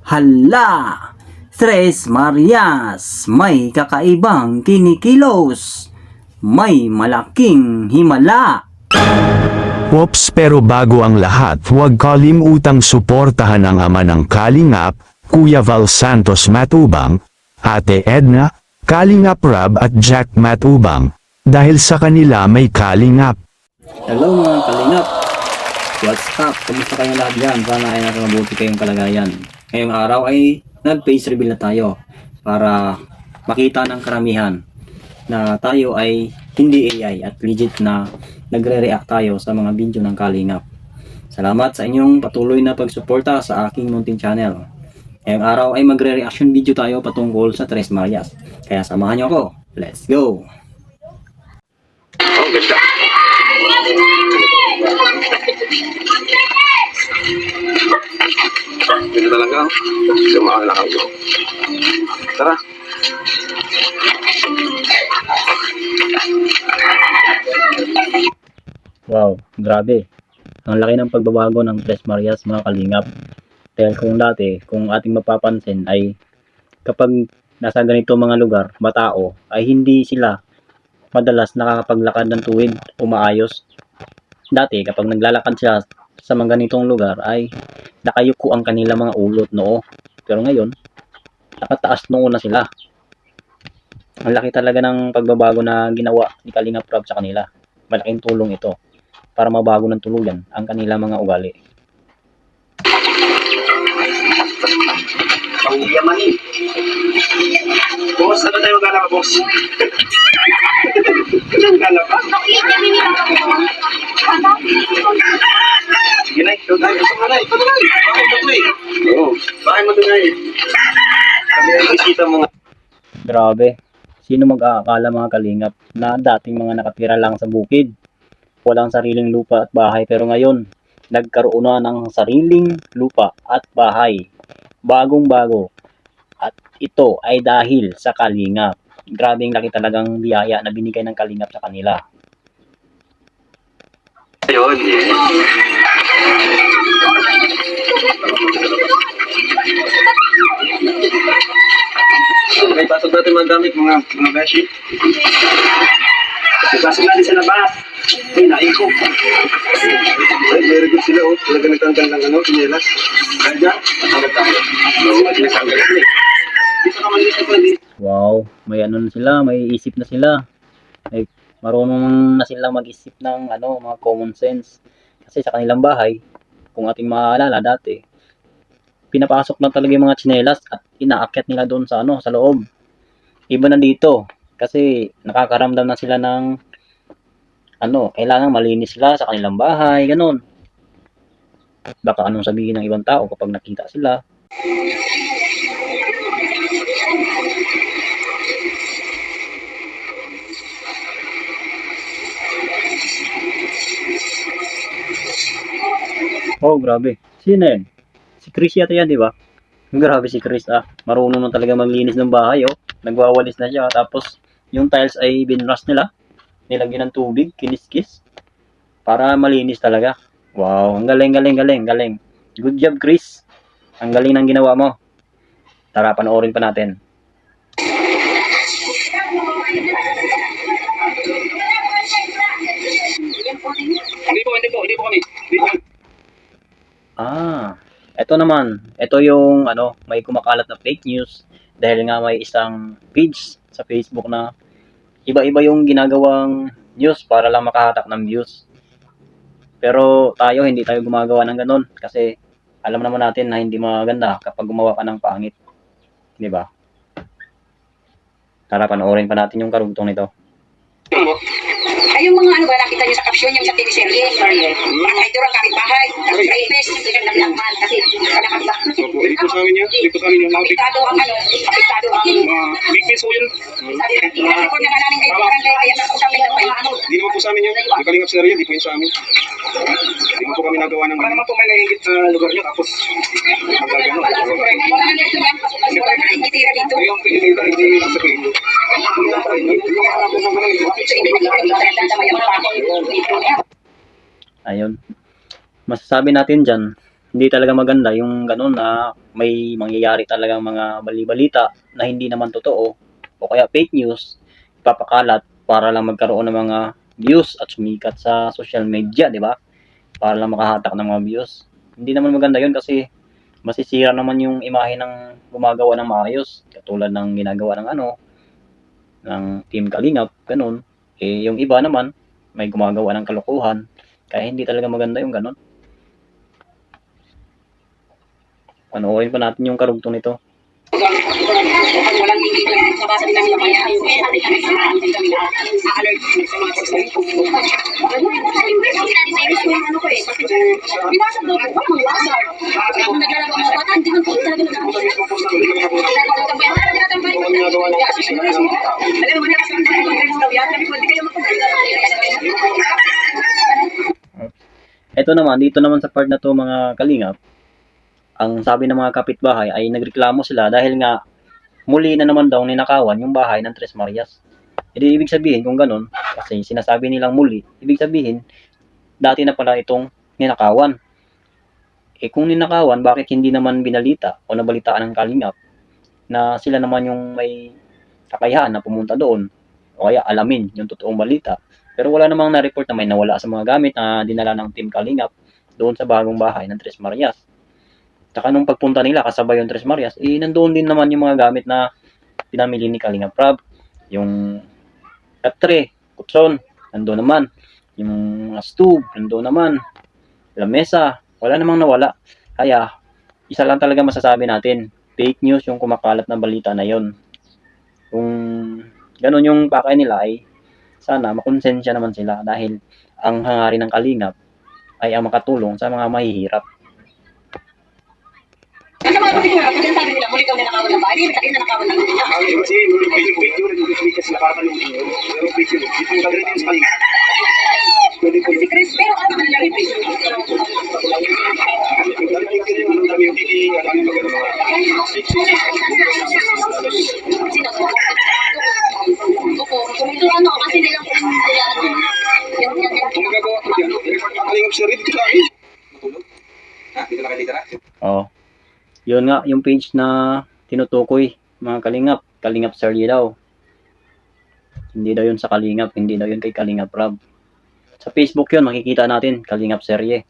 Hala! Tres Marias, may kakaibang kinikilos, may malaking himala. Ops, pero bago ang lahat, huwag kalimutang suportahan ang ama ng Kalingap, Kuya Val Santos Matubang, Ate Edna, Kalingap Rob at Jack Matubang, dahil sa kanila may Kalingap. Hello mga kalingap! What's up? Kumusta kayong lahat dyan? Sana ay nasa mabuti kayong kalagayan. Ngayong araw ay nag-face reveal na tayo para makita ng karamihan na tayo ay hindi AI at legit na nagre-react tayo sa mga video ng Kalingap. Salamat sa inyong patuloy na pagsuporta sa aking munting channel. Ngayong araw ay magre-reaction video tayo patungkol sa Tres Marias. Kaya samahan nyo ako. Let's go! Ang ganda. Ganda talaga. Sumaan lang ako. Tara. Wow, grabe. Ang laki ng pagbabago ng Tres Marias mga kalingap. Dahil kung dati, kung ating mapapansin ay kapag nasa ganito mga lugar, matao, ay hindi sila madalas nakakapaglakad ng tuwid o maayos. Dati, kapag naglalakad sila sa mga ganitong lugar ay nakayuko ang kanilang mga ulot noo. Pero ngayon, nakataas noo na sila. Ang laki talaga ng pagbabago na ginawa ni Kalingap Rob sa kanila. Malaking tulong ito para mabago ng tuluyan ang kanilang mga ugali. Ang yaman eh. Boss, ano tayo maglalaba, boss? Maglalaba? Sige na, ikaw tayo. Gusto mo na, ikaw na. Bakit mo ito eh? Oo. Bakit mo ito na eh? Kami ang bisita mo nga. Grabe. Sino mag-aakala mga kalingap na dating mga nakatira lang sa bukid, walang sariling lupa at bahay, pero ngayon nagkaroon na ng sariling lupa at bahay. Bagong-bago. At ito ay dahil sa Kalingap. Grabeng laki talagang biyaya na binigay ng Kalingap sa kanila. Ayun, may pasok natin mga gamit, mga beshi. May pasok natin sa labas. Ay, naiko. Ay, very good sila, oh. Talaga nagtanggal ng ano, kinelas. Kaya, nagtanggal tayo. Oo, nagtanggal tayo. Dito naman dito pwede. Wow, may ano na sila, may isip na sila. May marunong na sila mag-isip ng mga common sense. Kasi sa kanilang bahay, kung ating maalala dati, pinapasok na talaga yung mga tsinelas at inaakyat nila doon sa sa loob. Iba na dito kasi nakakaramdam na sila ng kailangan malinis sila sa kanilang bahay, ganun. Baka anong sabihin ng ibang tao kapag nakita sila. Oh, grabe. Sino yan? Si Chris yata yan, di ba? Grabe si Chris, marunong na talaga maglinis ng bahay, oh. Nagwawalis na siya, tapos yung tiles ay binrush nila. Nilagyan ng tubig, kiniskis, para malinis talaga. Wow, ang galing, galing, galing, galing. Good job, Chris. Ang galing ng ginawa mo. Tara, panoorin pa natin. Hindi po kami. Ito naman. Ito yung may kumakalat na fake news dahil nga may isang page sa Facebook na iba-iba yung ginagawang news para lang makahatak ng views. Pero tayo, hindi tayo gumagawa ng ganun kasi alam naman natin na hindi maganda kapag gumawa ka ng pangit. Di ba? Tara, panoorin pa natin yung karugtong nito. Ay, yung mga ba nakita niyo sa caption yung sa teleserye, mga idol ang kapitbahay, tapos raipes, hindi ka naglakman kasi nakakagba. Hindi po sa amin yan. Hindi po sa amin yan. Apektado ang apektado ang Bigpis po yun. sabi na, report na nga namin kayo barangay, kaya nakausapin na pa yung Hindi naman po sa amin yan. Yung Kalingap sila rin, hindi po yun sa amin. Hindi naman po kami nagawa ng... Para naman po may nahingit sa lugar nyo, tapos magagano. wala na dito yan, wala na ititira dito. Yung pinilita, hindi sa pinilita. So, hindi na dito yung dadamay ang pako dito. Ayun. Masasabi natin dyan, hindi talaga maganda yung ganun na may mangyayari talagang mga bali-balita na hindi naman totoo o kaya fake news ipapakalat para lang magkaroon ng mga views at sumikat sa social media, di ba? Para lang makahatak ng mga views. Hindi naman maganda yun kasi masisira naman yung imahe ng gumagawa ng maayos. Katulad ng ginagawa ng ng Team Kalingap, ganun. Eh, yung iba naman, may gumagawa ng kalokohan. Kaya hindi talaga maganda yung ganun. Panoorin pa natin yung karugtong nito. Walang engagement sa basa nila kaya ayun eh atin kami sa mga hindi kami alert sa mga text na ito. Ano ko eh, binasa daw ko, walang mawasa. Kung naglalaro ang mga bata, hindi man po talaga naglalaro. Ito naman, dito naman sa part na to mga kalingap, ang sabi ng mga kapitbahay ay nagreklamo sila dahil nga muli na naman daw ninakawan yung bahay ng Tres Marias. Hindi ibig sabihin kung ganun, kasi sinasabi nilang muli, ibig sabihin, dati na pala itong ninakawan. Eh kung ninakawan, bakit hindi naman binalita o nabalitaan ng kalingap na sila naman yung may kakayahan na pumunta doon o kaya alamin yung totoong balita. Pero wala namang na-report na may nawala sa mga gamit na dinala ng Team Kalingap doon sa bagong bahay ng Tres Marias. Saka nung pagpunta nila kasabay yung Tres Marias, eh nandoon din naman yung mga gamit na pinamili ni Kalingap Rab. Yung katre, kutson, nandoon naman. Yung mga stove, nandoon naman. Lamesa, wala namang nawala. Kaya, isa lang talaga masasabi natin, fake news yung kumakalat na balita na yon. Kung ganun yung pakay nila ay sana makonsensya naman sila dahil ang hangarin ng Kalingap ay ang makatulong sa mga mahihirap. Kasi mga kapitbahay, kapag sabi nila, muli daw ninakawan ng bahay, hindi sabihin na nakawan ng nila. Kasi video, nag-video sila para palungin yun. Pero video, ito yung kagawin sa kanila. Pwede ko. Si Chris, pero ano naman nila rin Facebook? Ang dami yung tiki, ang dami yung Sino? Opo, kung ito ano, kasi nilang kung nila ano, yan. Kung magagawa ko yan, i-report ka kalingap siya rin dito sa akin. Matulog? Ha? Dito na kayo dito na? Oh. Yun nga yung page na tinutukoy mga Kalingap, Kalingap Serye daw. Hindi daw yun sa Kalingap, hindi daw yun kay Kalingap Rab. Sa Facebook yun, makikita natin Kalingap Serye.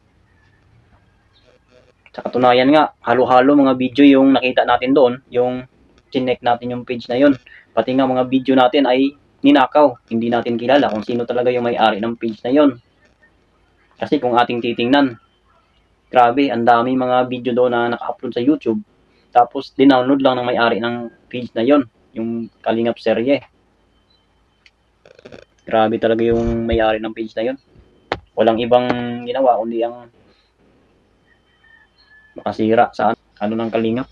Sa katunayan nga, halo-halo mga video yung nakita natin doon, yung chinek natin yung page na yun. Pati nga mga video natin ay ninakaw. Hindi natin kilala kung sino talaga yung may-ari ng page na yun. Kasi kung ating titingnan, grabe, ang dami mga video doon na naka-upload sa YouTube. Tapos, dinownload lang ng may-ari ng page na yon, yung Kalingap Serye. Grabe talaga yung may-ari ng page na yon. Walang ibang ginawa, kundi ang makasira sa ano ng Kalingap.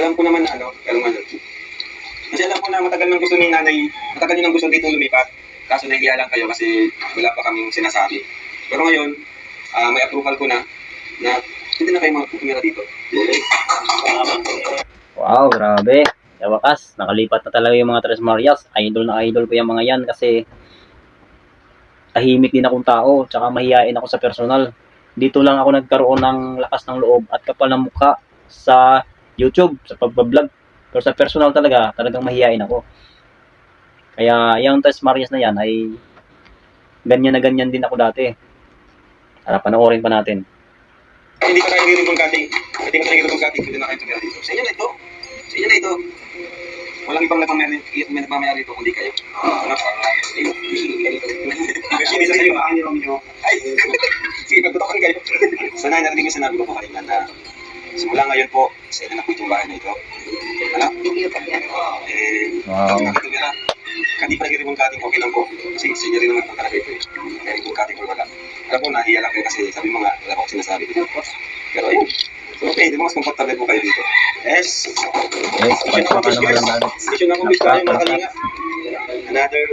Alam ko naman na kasi alam ko na matagal nang gusto ni nanay, matagal din ang gusto dito lumipat. Kaso nahihiya lang kayo kasi wala pa kaming sinasabi. Pero ngayon, may approval ko na hindi na kayo magpupumira dito. Wow, grabe. Sa wakas, nakalipat na talaga yung mga Tres Marias. Idol na idol ko yung mga yan kasi tahimik din akong tao, tsaka mahihain ako sa personal. Dito lang ako nagkaroon ng lakas ng loob at kapal ng mukha sa YouTube, sa pagbablog. Pero sa personal talagang mahihain ako. Kaya yung Tres Marias na yan ay ganyan na ganyan din ako dati. Tara, panoorin pa natin. Hindi pa tayo nagiging cutting. Hindi pa tayo nagiging cutting. Hindi na kayo tumira dito. Sa inyo na ito. Sa inyo na ito. Walang ibang nagmamayari dito kundi kayo. Kasi sa iyo, akin yung ay, sige, pagtutokan kayo. Sana narinig yung sinabi ko po kanina na simula ngayon po, sa inyo na po itong bahay na ito. Ano? Wow. Hindi pa nagiging cutting, okay lang po. Kasi sa inyo rin naman po talaga ito. Kaya itong cutting ko wala. Alam ko, nahiya lang kayo kasi sabi mo nga, wala ko sinasabi dito. Pero ayun. So, okay, di ba mas comfortable po kayo dito? Yes. Yes, pagpapa naman lang natin. Mission accomplish tayo mga kalinga. Another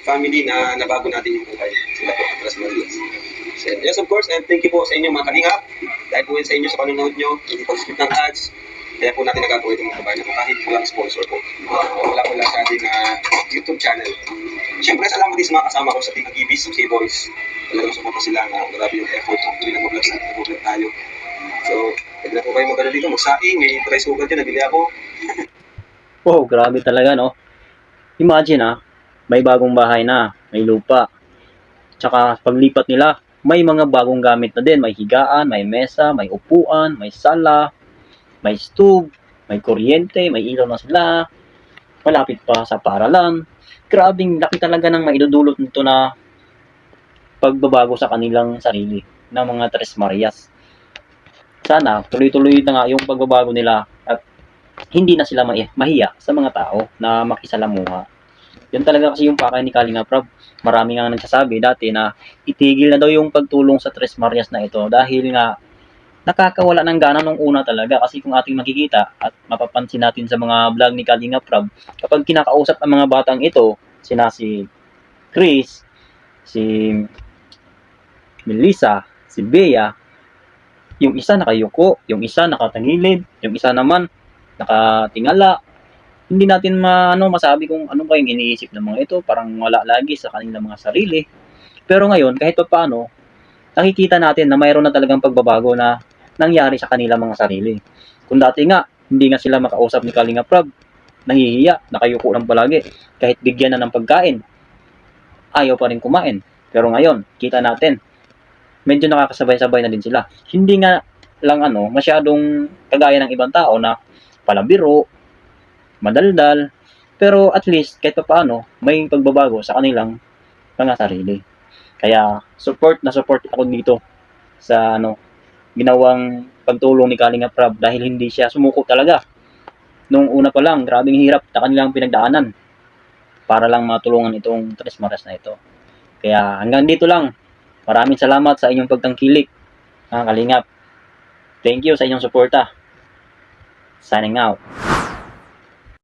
family na nabago natin yung buhay. Sila po, Tres Marias. So, yes, of course, and thank you po sa inyo mga kalinga. Dahil po yun sa inyo sa panonood nyo, hindi po skip ng ads. Kaya po natin nagagawa itong mga kabayan na kahit walang sponsor po. Wala sa ating YouTube channel. Siyempre, salamat din sa mga kasama ko sa Team Ibis, K-Boys. talagang sumunod sila nga grabe yung effort kung nag-vlog tayo. So, pwede na po kayo magano dito, magsaing, may price cooker dyan, nabili ako. Oh, grabe talaga, no? Imagine, may bagong bahay na, may lupa. Tsaka paglipat nila, may mga bagong gamit na din. May higaan, may mesa, may upuan, may sala, may stove, may kuryente, may ilaw na sila. Malapit pa sa paaralan. Grabing laki talaga ng maidudulot nito na pagbabago sa kanilang sarili na mga Tres Marias. Sana tuloy-tuloy na nga yung pagbabago nila at hindi na sila mahiya sa mga tao na makisalamuha. Yan talaga kasi yung pakay ni Kalinga Prab. Marami nga nagsasabi dati na itigil na daw yung pagtulong sa Tres Marias na ito dahil nga nakakawala ng gana nung una talaga kasi kung ating makikita at mapapansin natin sa mga vlog ni Kalinga Prab, kapag kinakausap ang mga batang ito, sina si Chris, si Melissa, si Bea, yung isa nakayuko, yung isa nakatangilid, yung isa naman nakatingala. Hindi natin masabi kung ano ba yung iniisip ng mga ito, parang wala lagi sa kanilang mga sarili. Pero ngayon, kahit pa paano, nakikita natin na mayroon na talagang pagbabago na nangyari sa kanilang mga sarili. Kung dati nga, hindi nga sila makausap ni Kalinga Prab, nahihiya, nakayuko lang palagi, kahit bigyan na ng pagkain, ayaw pa rin kumain. Pero ngayon, kita natin, medyo nakakasabay-sabay na din sila. Hindi nga lang masyadong kagaya ng ibang tao na palabiro, madaldal, pero at least kahit pa paano may pagbabago sa kanilang mga sarili. Kaya support ako dito sa ginawang pagtulong ni Kalinga Prab dahil hindi siya sumuko talaga. Nung una pa lang, grabing hirap na kanilang pinagdaanan para lang matulungan itong Tres Marias na ito. Kaya hanggang dito lang. Maraming salamat sa inyong pagtangkilik, mga Kalingap. Thank you sa inyong suporta. Signing out.